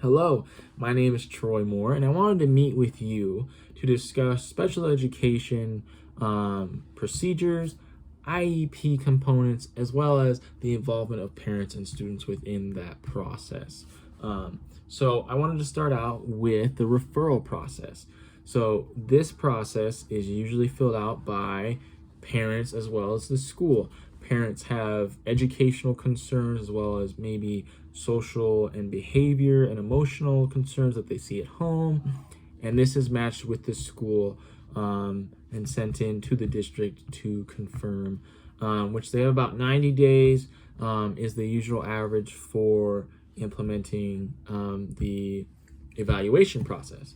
Hello, my name is Troy Moore, and I wanted to meet with you to discuss special education procedures, IEP components, as well as the involvement of parents and students within that process. So I wanted to start out with the referral process. So this process is usually filled out by parents as well as the school. Parents have educational concerns as well as maybe social and behavior and emotional concerns that they see at home. And this is matched with the school and sent in to the district to confirm, which they have about 90 days is the usual average for implementing the evaluation process.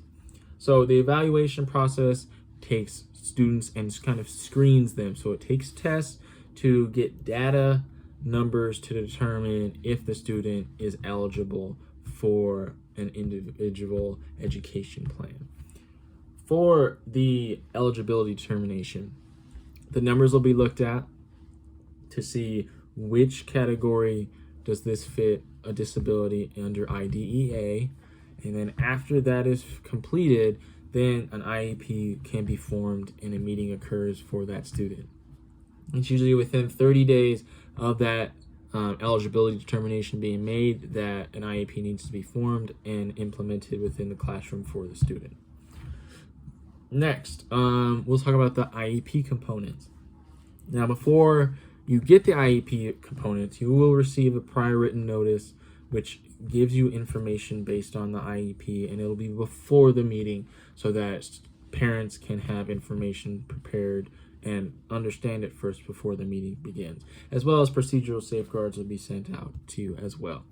So the evaluation process takes students and kind of screens them. So it takes tests to get data numbers to determine if the student is eligible for an individual education plan. For the eligibility determination, the numbers will be looked at to see which category does this fit a disability under IDEA. And then after that is completed, then an IEP can be formed and a meeting occurs for that student. It's usually within 30 days of that eligibility determination being made that an IEP needs to be formed and implemented within the classroom for the student. Next, we'll talk about the IEP components. Now, before you get the IEP components, you will receive a prior written notice which gives you information based on the IEP, and it'll be before the meeting so that parents can have information prepared and understand it first before the meeting begins, as well as procedural safeguards will be sent out to you as well.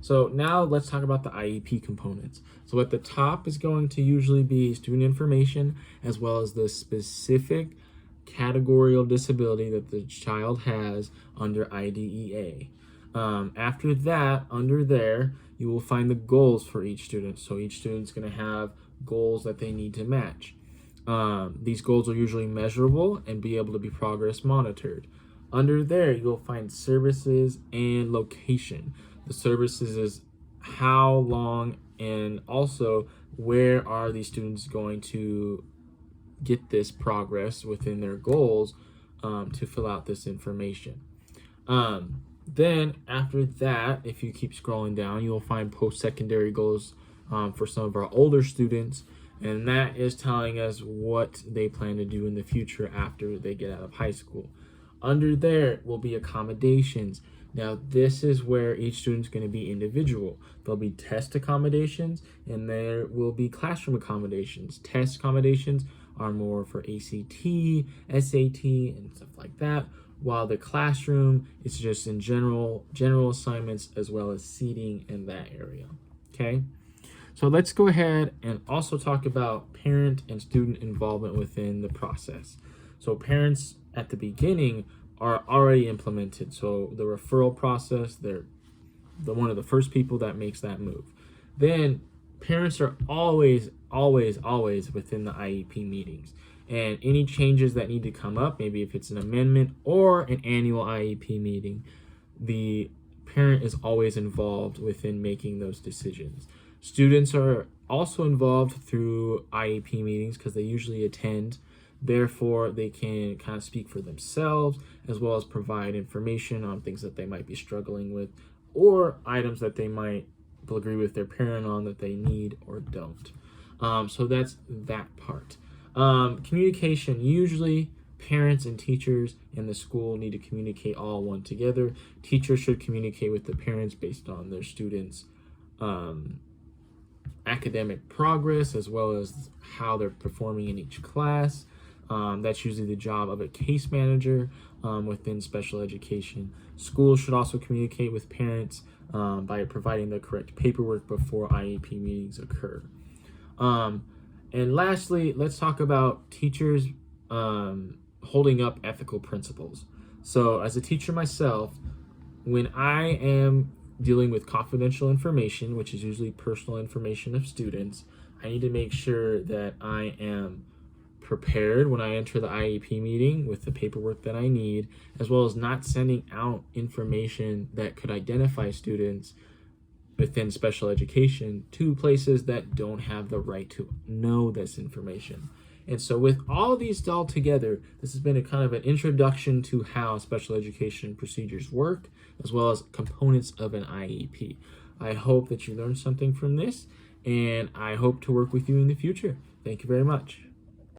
So now let's talk about the IEP components. So at the top is going to usually be student information as well as the specific categorical disability that the child has under IDEA. After that, under there, you will find the goals for each student. So each student's going to have goals that they need to match. These goals are usually measurable and be able to be progress monitored. Under there, you'll find services and location. The services is how long and also where are these students going to get this progress within their goals to fill out this information. Then after that, if you keep scrolling down, you'll find post-secondary goals for some of our older students, and that is telling us what they plan to do in the future after they get out of high school. Under there will be accommodations. Now this is where each student's going to be individual. There'll be test accommodations and there will be classroom accommodations. Test accommodations are more for ACT, SAT, and stuff like that, while the classroom is just in general assignments as well as seating in that area. Okay, so let's go ahead and also talk about parent and student involvement within the process. So parents at the beginning are already implemented. So the referral process, they're one of the first people that makes that move. Then parents are always within the IEP meetings. And any changes that need to come up, maybe if it's an amendment or an annual IEP meeting, the parent is always involved within making those decisions. Students are also involved through IEP meetings because they usually attend. Therefore, they can kind of speak for themselves as well as provide information on things that they might be struggling with or items that they might agree with their parent on that they need or don't. So that's that part. Communication, usually parents and teachers in the school need to communicate all one together. Teachers should communicate with the parents based on their students' academic progress as well as how they're performing in each class. That's usually the job of a case manager within special education. Schools should also communicate with parents by providing the correct paperwork before IEP meetings occur. And lastly, let's talk about teachers holding up ethical principles. So as a teacher myself, when I am dealing with confidential information, which is usually personal information of students, I need to make sure that I am prepared when I enter the IEP meeting with the paperwork that I need, as well as not sending out information that could identify students within special education to places that don't have the right to know this information. And so with all of these all together, this has been a kind of an introduction to how special education procedures work, as well as components of an IEP. I hope that you learned something from this, and I hope to work with you in the future. Thank you very much.